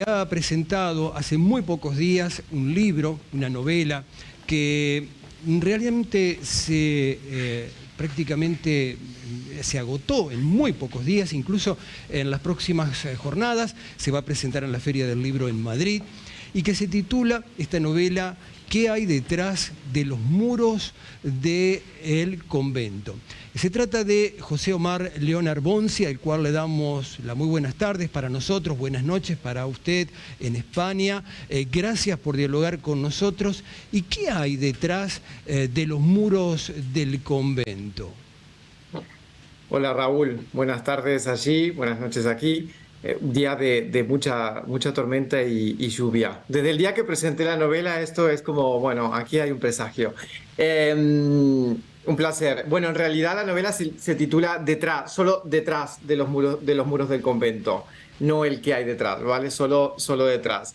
ha presentado hace muy pocos días un libro, una novela, que realmente prácticamente se agotó en muy pocos días, incluso en las próximas jornadas se va a presentar en la Feria del Libro en Madrid, y que se titula esta novela ¿Qué hay detrás de los muros del convento? Se trata de José Omar León Arbonzi, al cual le damos las muy buenas tardes para nosotros, buenas noches para usted en España. Gracias por dialogar con nosotros. ¿Y qué hay detrás de los muros del convento? Hola Raúl, buenas tardes allí, buenas noches aquí. Un día de mucha tormenta y lluvia. Desde el día que presenté la novela, esto es como, bueno, aquí hay un presagio. Un placer. Bueno, en realidad la novela se titula Detrás, solo detrás de los muros del convento, no el que hay detrás, ¿vale? Solo detrás.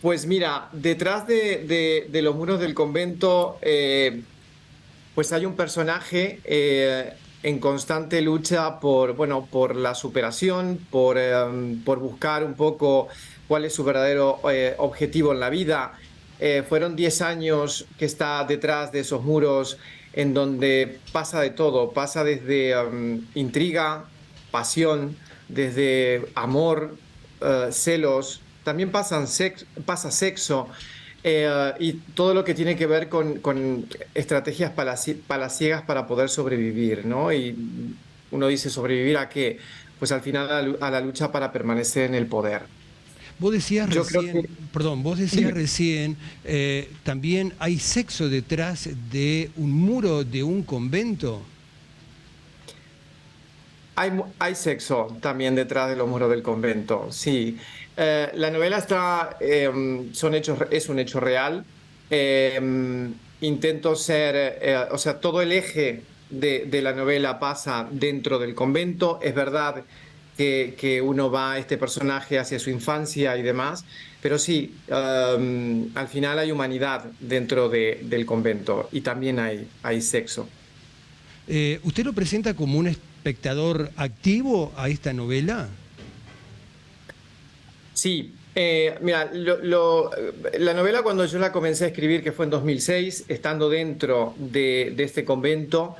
Pues mira, detrás de los muros del convento, pues hay un personaje en constante lucha por la superación, por buscar un poco cuál es su verdadero objetivo en la vida. Fueron 10 años que está detrás de esos muros en donde pasa de todo, pasa desde intriga, pasión, desde amor, celos, también pasa sexo. Y todo lo que tiene que ver con estrategias palaciegas para poder sobrevivir, ¿no? Y uno dice, ¿sobrevivir a qué? Pues al final a la lucha para permanecer en el poder. Vos decías Yo creo que... recién, perdón, vos decías Dime. recién, también hay sexo detrás de un muro de un convento. Hay sexo también detrás de los muros del convento, sí. La novela es un hecho real. Intento ser, o sea, todo el eje de la novela pasa dentro del convento. Es verdad que uno va, este personaje, hacia su infancia y demás, pero sí, al final hay humanidad dentro del convento y también hay sexo. ¿Usted lo presenta como un espectador activo a esta novela? Sí, mira, la novela cuando yo la comencé a escribir, que fue en 2006, estando dentro de este convento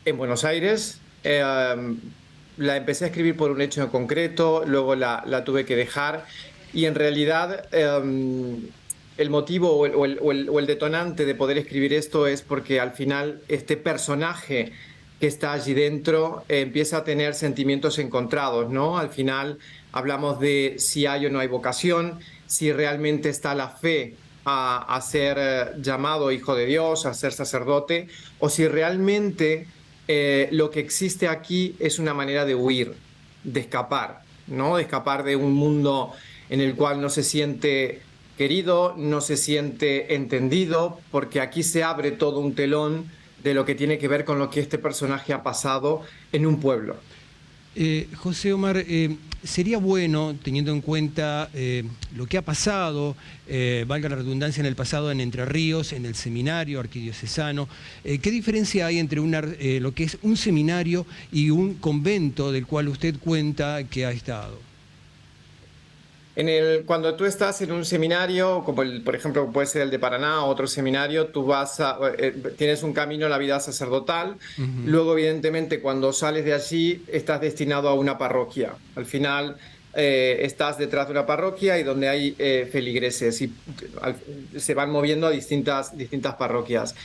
en Buenos Aires, la empecé a escribir por un hecho en concreto, luego la tuve que dejar y en realidad el motivo o el detonante de poder escribir esto es porque al final este personaje que está allí dentro empieza a tener sentimientos encontrados, ¿no? Al final hablamos de si hay o no hay vocación, si realmente está la fe a ser llamado hijo de Dios, a ser sacerdote, o si realmente lo que existe aquí es una manera de huir, de escapar, ¿no? De escapar de un mundo en el cual no se siente querido, no se siente entendido, porque aquí se abre todo un telón de lo que tiene que ver con lo que este personaje ha pasado en un pueblo. José Omar, sería bueno, teniendo en cuenta lo que ha pasado, valga la redundancia, en el pasado en Entre Ríos, en el seminario arquidiocesano, ¿qué diferencia hay entre lo que es un seminario y un convento del cual usted cuenta que ha estado? Cuando tú estás en un seminario, como por ejemplo puede ser el de Paraná o otro seminario, tienes un camino a la vida sacerdotal. Ujú. Luego, evidentemente, cuando sales de allí, estás destinado a una parroquia. Al final, estás detrás de una parroquia y donde hay feligreses y se van moviendo a distintas parroquias.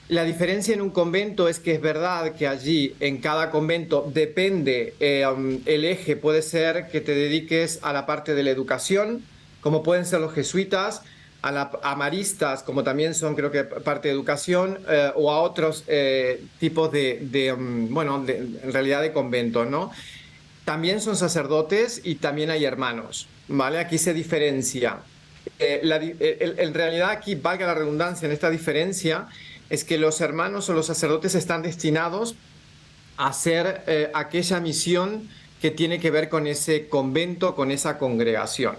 La diferencia en un convento es que es verdad que allí en cada convento depende el eje, puede ser que te dediques a la parte de la educación, como pueden ser los jesuitas, a maristas, como también son creo que parte de educación, o a otros tipos en realidad de conventos, ¿no? También son sacerdotes y también hay hermanos, ¿vale? Aquí se diferencia. En realidad aquí, valga la redundancia en esta diferencia, es que los hermanos o los sacerdotes están destinados a hacer aquella misión que tiene que ver con ese convento, con esa congregación.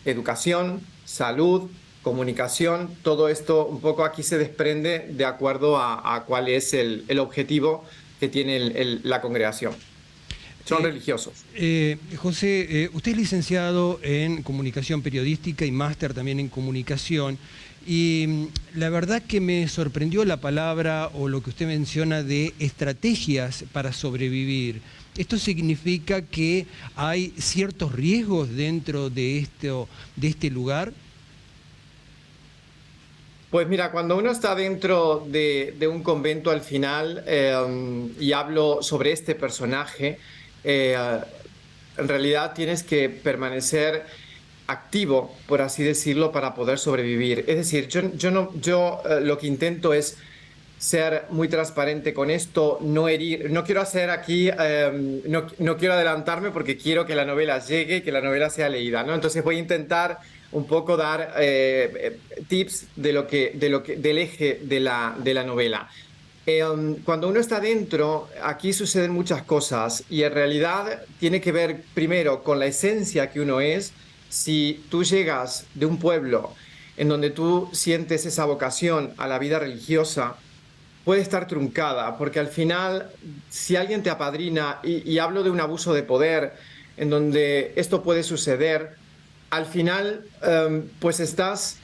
Educación, salud, comunicación, todo esto un poco aquí se desprende de acuerdo a cuál es el objetivo que tiene la congregación. son religiosos. José, usted es licenciado en comunicación periodística y máster también en comunicación. Y la verdad que me sorprendió la palabra o lo que usted menciona de estrategias para sobrevivir. ¿Esto significa que hay ciertos riesgos dentro de este lugar? Pues mira, cuando uno está dentro de un convento al final, y hablo sobre este personaje, en realidad tienes que permanecer activo, por así decirlo, para poder sobrevivir. Es decir, yo lo que intento es ser muy transparente con esto, no herir, no quiero hacer aquí, no quiero adelantarme porque quiero que la novela llegue, que la novela sea leída, ¿no? Entonces voy a intentar un poco dar tips del eje de la novela. Cuando uno está dentro, aquí suceden muchas cosas y en realidad tiene que ver primero con la esencia que uno es. Si tú llegas de un pueblo en donde tú sientes esa vocación a la vida religiosa, puede estar truncada, porque al final, si alguien te apadrina, y hablo de un abuso de poder, en donde esto puede suceder, al final, pues estás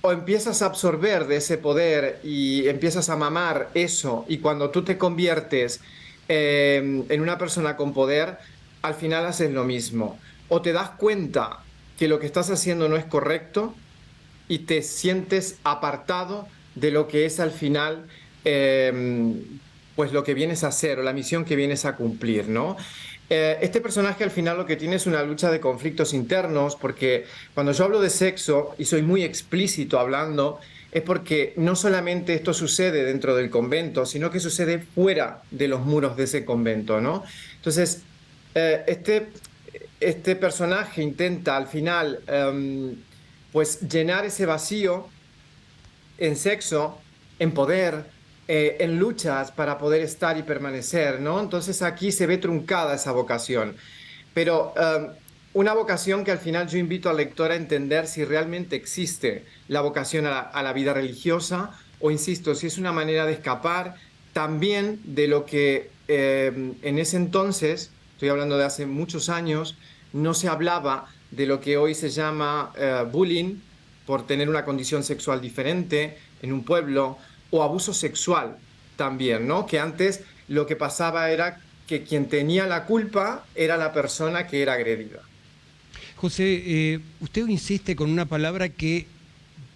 o empiezas a absorber de ese poder y empiezas a mamar eso, y cuando tú te conviertes en una persona con poder, al final haces lo mismo. O te das cuenta que lo que estás haciendo no es correcto y te sientes apartado de lo que es al final, pues lo que vienes a hacer o la misión que vienes a cumplir, ¿no? Este personaje al final lo que tiene es una lucha de conflictos internos, porque cuando yo hablo de sexo y soy muy explícito hablando, es porque no solamente esto sucede dentro del convento, sino que sucede fuera de los muros de ese convento, ¿no? Entonces, este personaje intenta al final, pues llenar ese vacío en sexo, en poder, en luchas para poder estar y permanecer, ¿no? Entonces aquí se ve truncada esa vocación. Pero una vocación que al final yo invito al lector a entender si realmente existe la vocación a la vida religiosa, o insisto, si es una manera de escapar también de lo que en ese entonces, estoy hablando de hace muchos años, no se hablaba de lo que hoy se llama bullying por tener una condición sexual diferente en un pueblo, o abuso sexual también, ¿no? Que antes lo que pasaba era que quien tenía la culpa era la persona que era agredida. José, usted insiste con una palabra que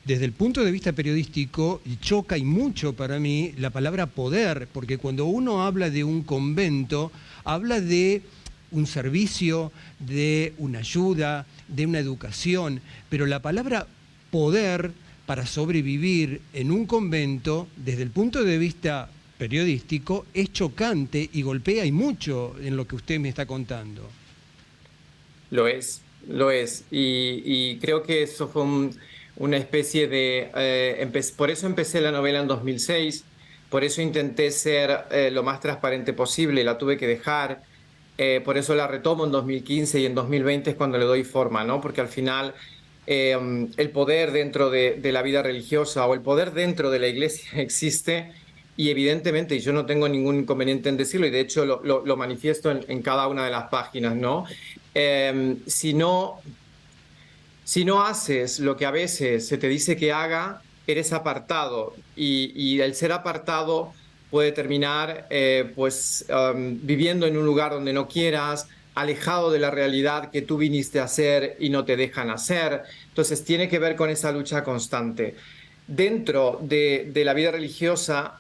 desde el punto de vista periodístico choca y mucho para mí, la palabra poder, porque cuando uno habla de un convento, habla de un servicio, de una ayuda, de una educación, pero la palabra poder para sobrevivir en un convento, desde el punto de vista periodístico, es chocante y golpea y mucho en lo que usted me está contando. Lo es, lo es. Y creo que eso fue una especie de... por eso empecé la novela en 2006, por eso intenté ser lo más transparente posible, la tuve que dejar. Por eso la retomo en 2015 y en 2020 es cuando le doy forma, ¿no? Porque al final el poder dentro de la vida religiosa o el poder dentro de la iglesia existe, y evidentemente, y yo no tengo ningún inconveniente en decirlo, y de hecho lo manifiesto en cada una de las páginas, ¿no? Si no, si no haces lo que a veces se te dice que haga, eres apartado, y el ser apartado puede terminar pues viviendo en un lugar donde no quieras, alejado de la realidad que tú viniste a hacer y no te dejan hacer. Entonces tiene que ver con esa lucha constante. Dentro de la vida religiosa,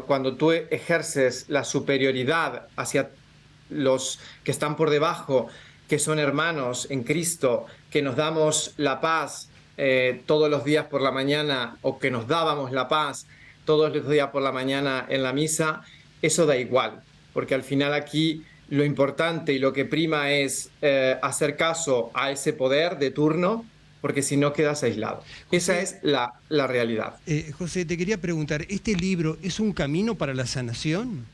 cuando tú ejerces la superioridad hacia los que están por debajo, que son hermanos en Cristo, que nos damos la paz todos los días por la mañana, o que nos dábamos la paz todos los días por la mañana en la misa, eso da igual, porque al final aquí lo importante y lo que prima es hacer caso a ese poder de turno, porque si no quedas aislado. José, esa es la realidad. José, te quería preguntar, ¿este libro es un camino para la sanación?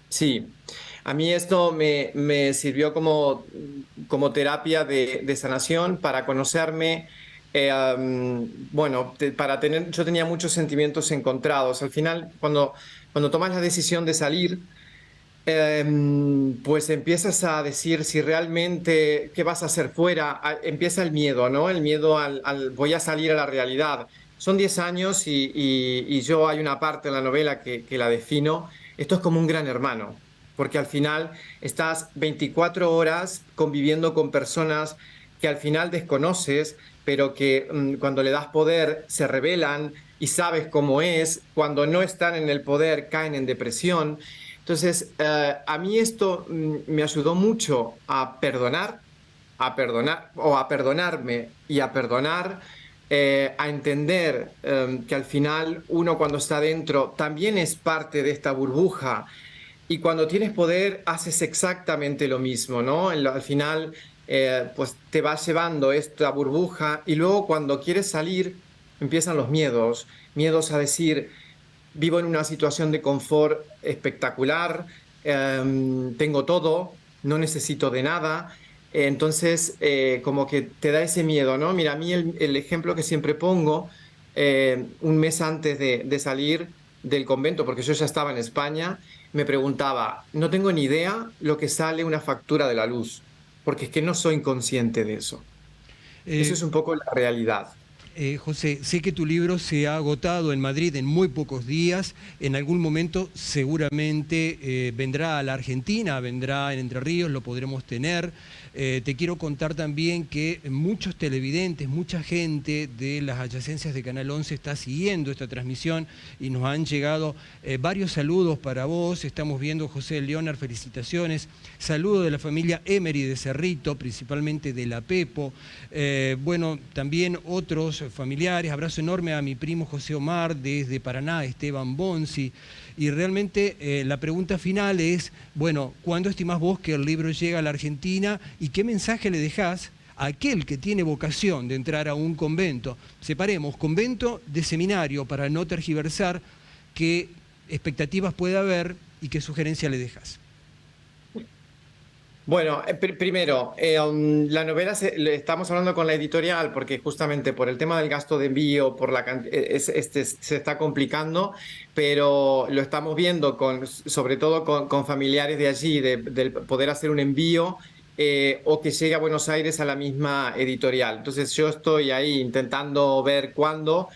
Sí, a mí esto me sirvió como terapia de sanación para conocerme. Bueno, yo tenía muchos sentimientos encontrados. Al final, cuando tomas la decisión de salir, Pues empiezas a decir si realmente qué vas a hacer fuera. Empieza el miedo, ¿no? El miedo al voy a salir a la realidad. Son 10 años y yo hay una parte en la novela que la defino. Esto es como un gran hermano, porque al final estás 24 horas conviviendo con personas que al final desconoces, pero que cuando le das poder se rebelan y sabes cómo es. Cuando no están en el poder caen en depresión. Entonces, a mí esto me ayudó mucho a perdonar o a perdonarme y a perdonar, a entender que al final uno cuando está dentro también es parte de esta burbuja y cuando tienes poder haces exactamente lo mismo, ¿no? Al final, pues te vas llevando esta burbuja y luego cuando quieres salir empiezan los miedos, miedos a decir vivo en una situación de confort espectacular, tengo todo, no necesito de nada. Entonces, como que te da ese miedo, ¿no? Mira, a mí el ejemplo que siempre pongo, un mes antes de salir del convento, porque yo ya estaba en España, me preguntaba, no tengo ni idea lo que sale una factura de la luz, porque es que no soy consciente de eso. Eso Eh, es un poco la realidad. José, sé que tu libro se ha agotado en Madrid en muy pocos días. En algún momento seguramente vendrá a la Argentina, vendrá en Entre Ríos, lo podremos tener. Te quiero contar también que muchos televidentes, mucha gente de las adyacencias de Canal 11 está siguiendo esta transmisión y nos han llegado varios saludos para vos. Estamos viendo, José Leonard, felicitaciones. Saludos de la familia Emery de Cerrito, principalmente de La Pepo. Bueno, también otros familiares. Abrazo enorme a mi primo José Omar desde Paraná, Esteban Bonzi. Y realmente la pregunta final es, bueno, ¿cuándo estimás vos que el libro llega a la Argentina y qué mensaje le dejás a aquel que tiene vocación de entrar a un convento? Separemos convento de seminario para no tergiversar qué expectativas puede haber y qué sugerencia le dejas. Bueno, primero, la novela estamos hablando con la editorial porque justamente por el tema del gasto de envío, por se está complicando, pero lo estamos viendo sobre todo con familiares de allí, del poder hacer un envío o que llegue a Buenos Aires a la misma editorial. Entonces yo estoy ahí intentando ver cuándo.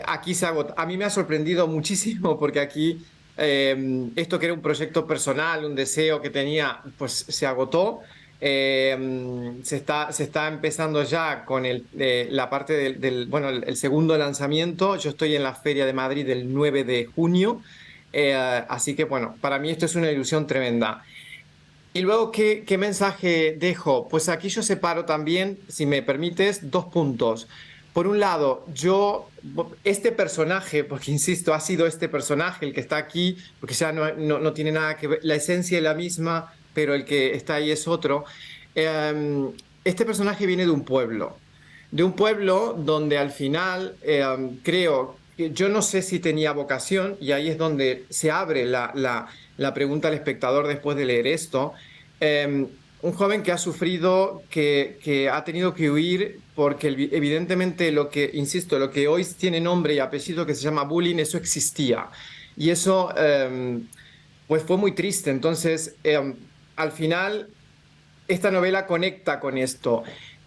Aquí se agota. A mí me ha sorprendido muchísimo porque aquí esto que era un proyecto personal, un deseo que tenía, pues se agotó. Se está empezando ya con la parte bueno, el segundo lanzamiento. Yo estoy en la Feria de Madrid el 9 de junio. Así que bueno, para mí esto es una ilusión tremenda. Y luego, ¿qué mensaje dejo? Pues aquí yo separo también, si me permites, dos puntos. Por un lado, este personaje, porque insisto, ha sido este personaje el que está aquí, porque ya no tiene nada que ver, la esencia es la misma, pero el que está ahí es otro. Este personaje viene de un pueblo donde al final creo que yo no sé si tenía vocación, y ahí es donde se abre la pregunta al espectador después de leer esto. Un joven que ha sufrido, que ha tenido que huir porque evidentemente lo que, insisto, lo que hoy tiene nombre y apellido que se llama bullying, eso existía. Y eso pues fue muy triste. Entonces, al final, esta novela conecta con esto.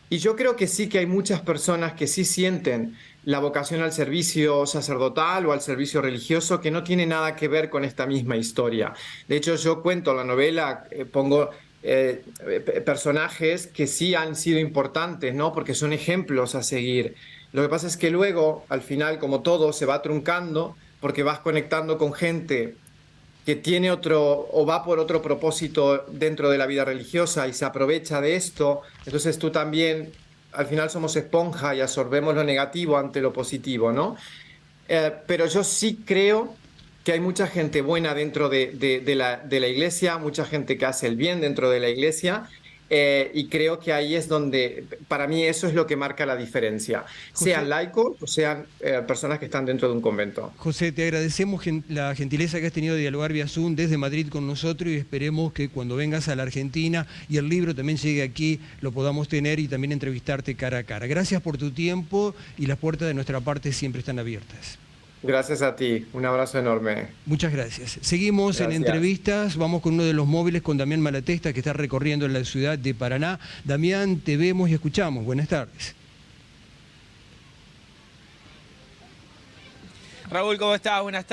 Y yo creo que sí que hay muchas personas que sí sienten la vocación al servicio sacerdotal o al servicio religioso que no tiene nada que ver con esta misma historia. De hecho, yo cuento en la novela, pongo personajes que sí han sido importantes, ¿no? Porque son ejemplos a seguir. Lo que pasa es que luego, al final, como todo, se va truncando porque vas conectando con gente que tiene otro o va por otro propósito dentro de la vida religiosa y se aprovecha de esto. Entonces tú también, al final somos esponja y absorbemos lo negativo ante lo positivo, ¿no? Pero yo sí creo que hay mucha gente buena dentro de la iglesia, mucha gente que hace el bien dentro de la iglesia, y creo que ahí es donde, para mí, eso es lo que marca la diferencia, sean José, laicos o sean personas que están dentro de un convento. José, te agradecemos la gentileza que has tenido de dialogar vía Zoom desde Madrid con nosotros y esperemos que cuando vengas a la Argentina y el libro también llegue aquí, lo podamos tener y también entrevistarte cara a cara. Gracias por tu tiempo y las puertas de nuestra parte siempre están abiertas. Gracias a ti, un abrazo enorme. Muchas gracias. Seguimos en Gracias. entrevistas, vamos con uno de los móviles, con Damián Malatesta, que está recorriendo en la ciudad de Paraná. Damián, te vemos y escuchamos. Buenas tardes. Raúl, ¿cómo estás? Buenas tardes.